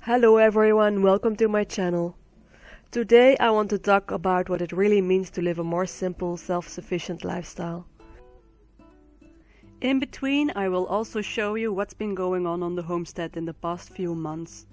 Hello everyone, welcome to my channel. Today I want to talk about what it really means to live a more simple, self-sufficient lifestyle. In between, I will also show you what's been going on the homestead in the past few months.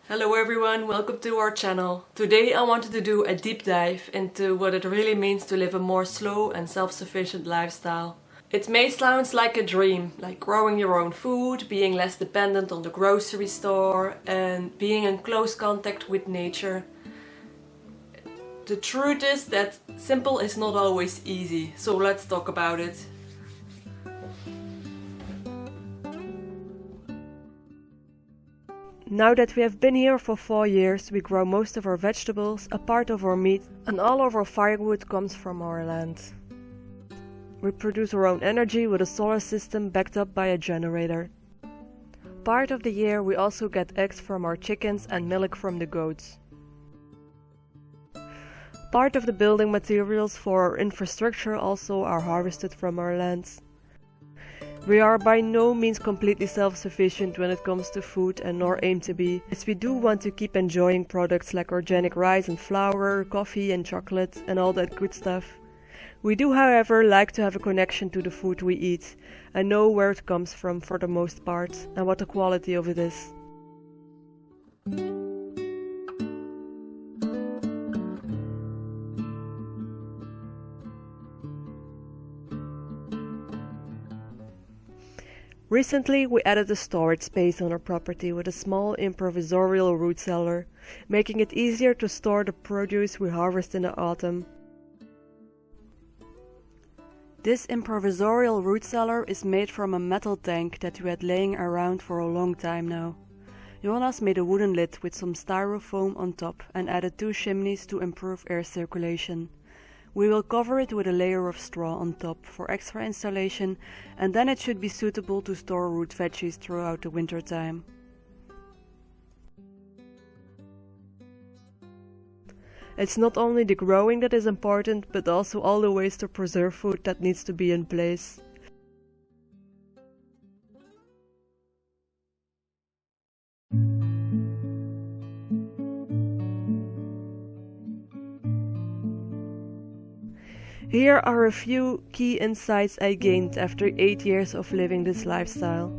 Hello everyone, welcome to our channel. Today I wanted to do a deep dive into what it really means to live a more slow and self-sufficient lifestyle. It may sound like a dream, like growing your own food, being less dependent on the grocery store, and being in close contact with nature. The truth is that simple is not always easy, so let's talk about it. Now that we have been here for 4 years, we grow most of our vegetables, a part of our meat, and all of our firewood comes from our land. We produce our own energy with a solar system backed up by a generator. Part of the year we also get eggs from our chickens and milk from the goats. Part of the building materials for our infrastructure also are harvested from our lands. We are by no means completely self-sufficient when it comes to food and nor aim to be, as we do want to keep enjoying products like organic rice and flour, coffee and chocolate and all that good stuff. We do, however, like to have a connection to the food we eat and know where it comes from for the most part and what the quality of it is. Recently we added a storage space on our property with a small improvisorial root cellar, making it easier to store the produce we harvest in the autumn. This improvisorial root cellar is made from a metal tank that we had laying around for a long time now. Jonas made a wooden lid with some styrofoam on top and added 2 chimneys to improve air circulation. We will cover it with a layer of straw on top for extra insulation, and then it should be suitable to store root veggies throughout the winter time. It's not only the growing that is important, but also all the ways to preserve food that needs to be in place. Here are a few key insights I gained after 8 years of living this lifestyle.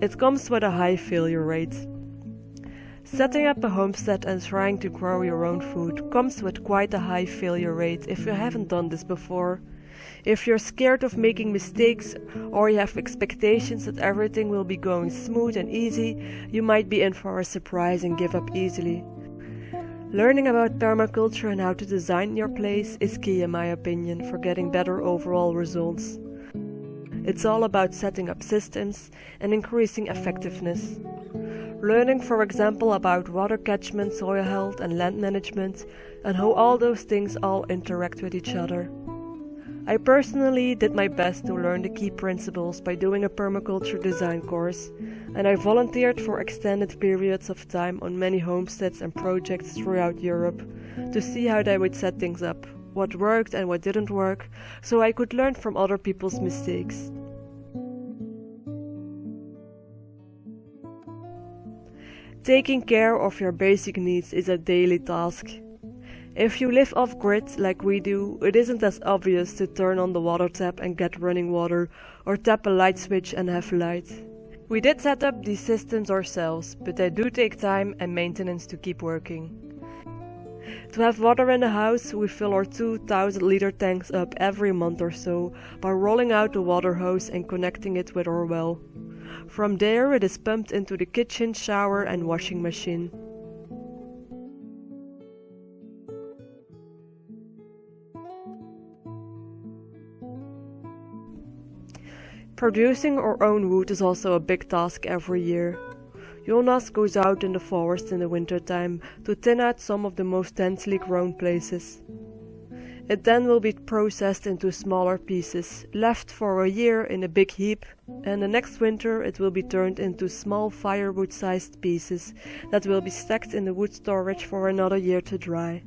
It comes with a high failure rate. Setting up a homestead and trying to grow your own food comes with quite a high failure rate if you haven't done this before. If you're scared of making mistakes or you have expectations that everything will be going smooth and easy, you might be in for a surprise and give up easily. Learning about permaculture and how to design your place is key in my opinion for getting better overall results. It's all about setting up systems and increasing effectiveness. Learning, for example, about water catchment, soil health and land management and how all those things all interact with each other. I personally did my best to learn the key principles by doing a permaculture design course, and I volunteered for extended periods of time on many homesteads and projects throughout Europe to see how they would set things up, what worked and what didn't work, so I could learn from other people's mistakes. Taking care of your basic needs is a daily task. If you live off-grid like we do, it isn't as obvious to turn on the water tap and get running water, or tap a light switch and have light. We did set up these systems ourselves, but they do take time and maintenance to keep working. To have water in the house, we fill our 2,000 liter tanks up every month or so by rolling out the water hose and connecting it with our well. From there it is pumped into the kitchen, shower and washing machine. Producing our own wood is also a big task every year. Jonas goes out in the forest in the winter time to thin out some of the most densely grown places. It then will be processed into smaller pieces, left for a year in a big heap, and the next winter it will be turned into small firewood-sized pieces that will be stacked in the wood storage for another year to dry.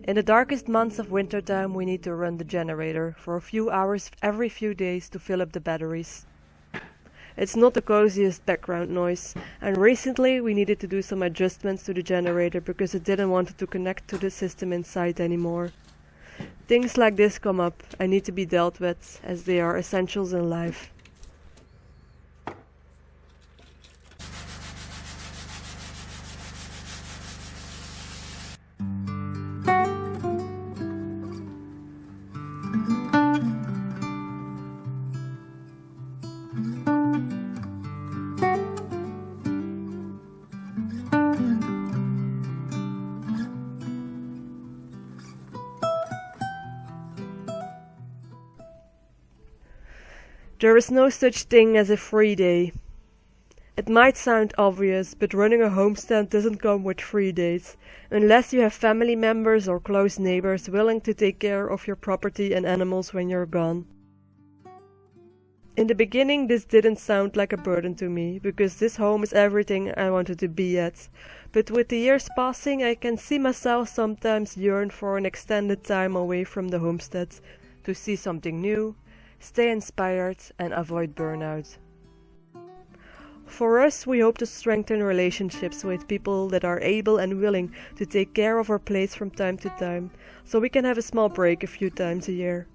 In the darkest months of wintertime we need to run the generator for a few hours every few days to fill up the batteries. It's not the coziest background noise, and recently we needed to do some adjustments to the generator because it didn't want to connect to the system inside anymore. Things like this come up and need to be dealt with, as they are essentials in life. There is no such thing as a free day. It might sound obvious, but running a homestead doesn't come with free days, unless you have family members or close neighbors willing to take care of your property and animals when you're gone. In the beginning this didn't sound like a burden to me, because this home is everything I wanted to be at, but with the years passing I can see myself sometimes yearn for an extended time away from the homestead, to see something new, stay inspired and avoid burnout. For us, we hope to strengthen relationships with people that are able and willing to take care of our place from time to time, so we can have a small break a few times a year.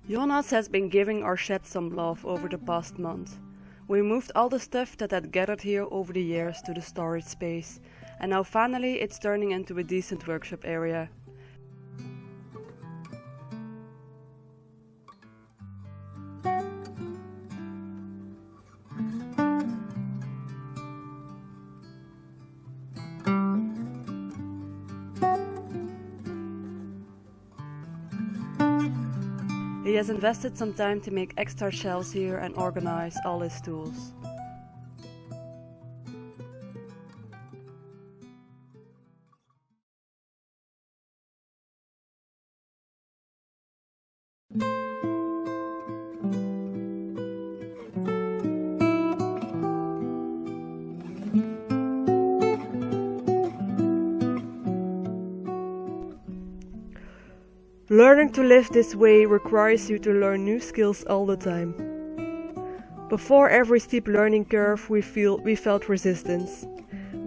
Jonas has been giving our shed some love over the past month. We moved all the stuff that had gathered here over the years to the storage space, and now finally it's turning into a decent workshop area. He has invested some time to make extra shelves here and organize all his tools. Learning to live this way requires you to learn new skills all the time. Before every steep learning curve we felt resistance.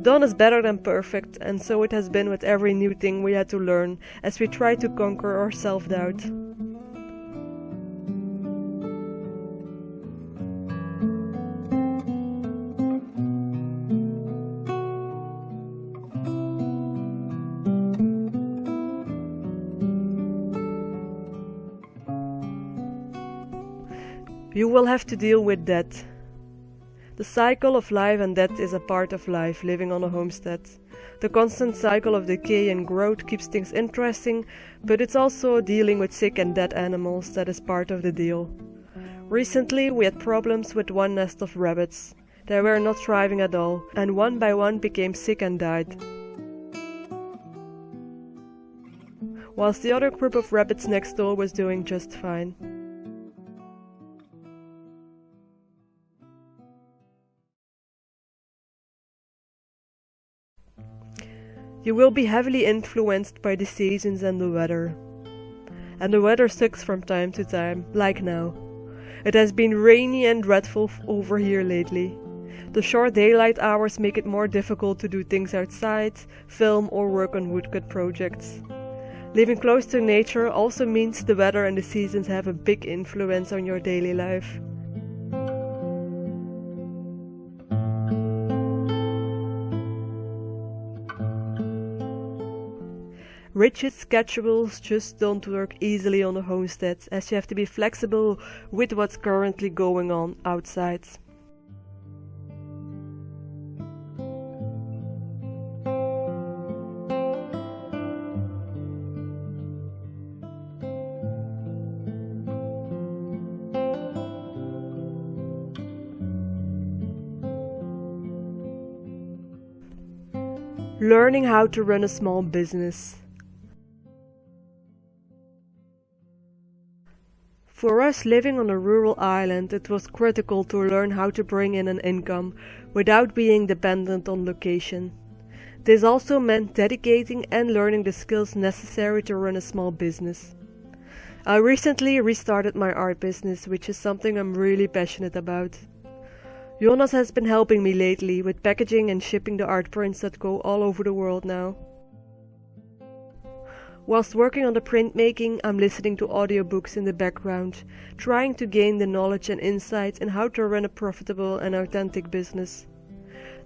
Done is better than perfect, and so it has been with every new thing we had to learn as we try to conquer our self-doubt. You will have to deal with death. The cycle of life and death is a part of life living on a homestead. The constant cycle of decay and growth keeps things interesting, but it's also dealing with sick and dead animals that is part of the deal. Recently we had problems with one nest of rabbits. They were not thriving at all, and one by one became sick and died. Whilst the other group of rabbits next door was doing just fine. You will be heavily influenced by the seasons and the weather. And the weather sucks from time to time, like now. It has been rainy and dreadful over here lately. The short daylight hours make it more difficult to do things outside, film or work on woodcut projects. Living close to nature also means the weather and the seasons have a big influence on your daily life. Rigid schedules just don't work easily on a homestead, as you have to be flexible with what's currently going on outside. learning how to run a small business. For us living on a rural island, it was critical to learn how to bring in an income without being dependent on location. This also meant dedicating and learning the skills necessary to run a small business. I recently restarted my art business, which is something I'm really passionate about. Jonas has been helping me lately with packaging and shipping the art prints that go all over the world now. Whilst working on the printmaking, I'm listening to audiobooks in the background, trying to gain the knowledge and insights in how to run a profitable and authentic business.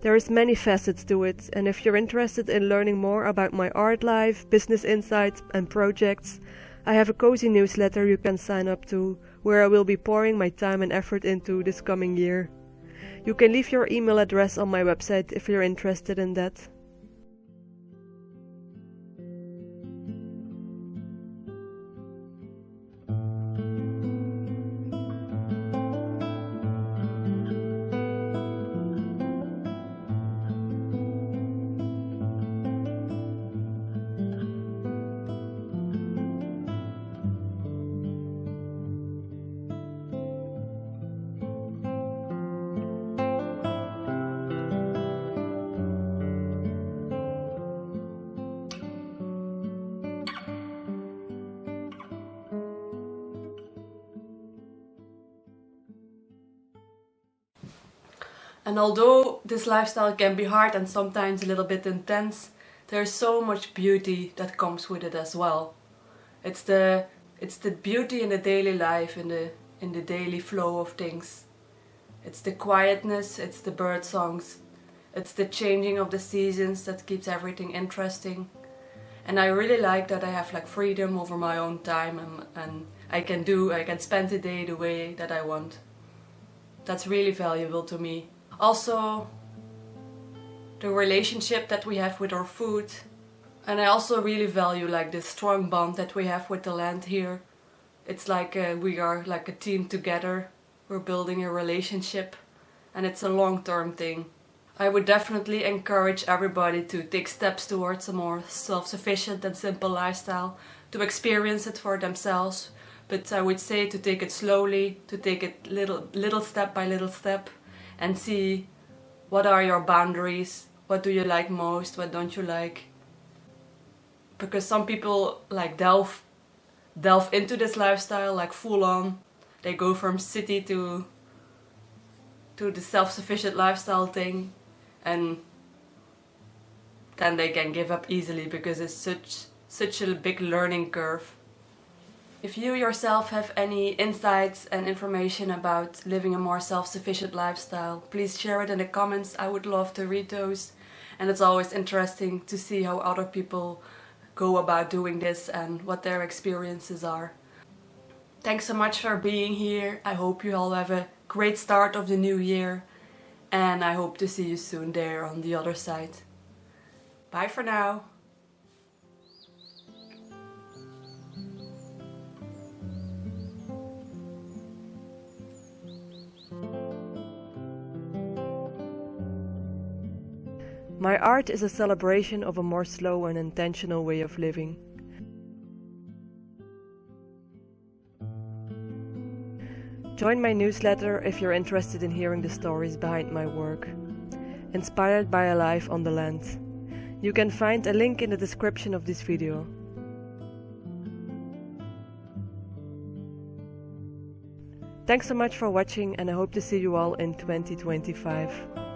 There is many facets to it, and if you're interested in learning more about my art life, business insights and projects, I have a cozy newsletter you can sign up to, where I will be pouring my time and effort into this coming year. You can leave your email address on my website if you're interested in that. And although this lifestyle can be hard and sometimes a little bit intense, there's so much beauty that comes with it as well. It's the beauty in the daily life, in the daily flow of things. It's the quietness, it's the bird songs, it's the changing of the seasons that keeps everything interesting. And I really like that I have like freedom over my own time and I can spend the day the way that I want. That's really valuable to me. Also, the relationship that we have with our food. And I also really value like the strong bond that we have with the land here. It's like we are like a team together. We're building a relationship and it's a long-term thing. I would definitely encourage everybody to take steps towards a more self-sufficient and simple lifestyle, to experience it for themselves. But I would say to take it slowly, to take it little step by little step. And see what are your boundaries, what do you like most, what don't you like. Because some people like delve into this lifestyle like full on. They go from city to the self-sufficient lifestyle thing, and then they can give up easily because it's such a big learning curve. If you yourself have any insights and information about living a more self-sufficient lifestyle, please share it in the comments. I would love to read those. And it's always interesting to see how other people go about doing this and what their experiences are. Thanks so much for being here. I hope you all have a great start of the new year. And I hope to see you soon there on the other side. Bye for now. My art is a celebration of a more slow and intentional way of living. Join my newsletter if you're interested in hearing the stories behind my work, inspired by a life on the land. You can find a link in the description of this video. Thanks so much for watching, and I hope to see you all in 2025.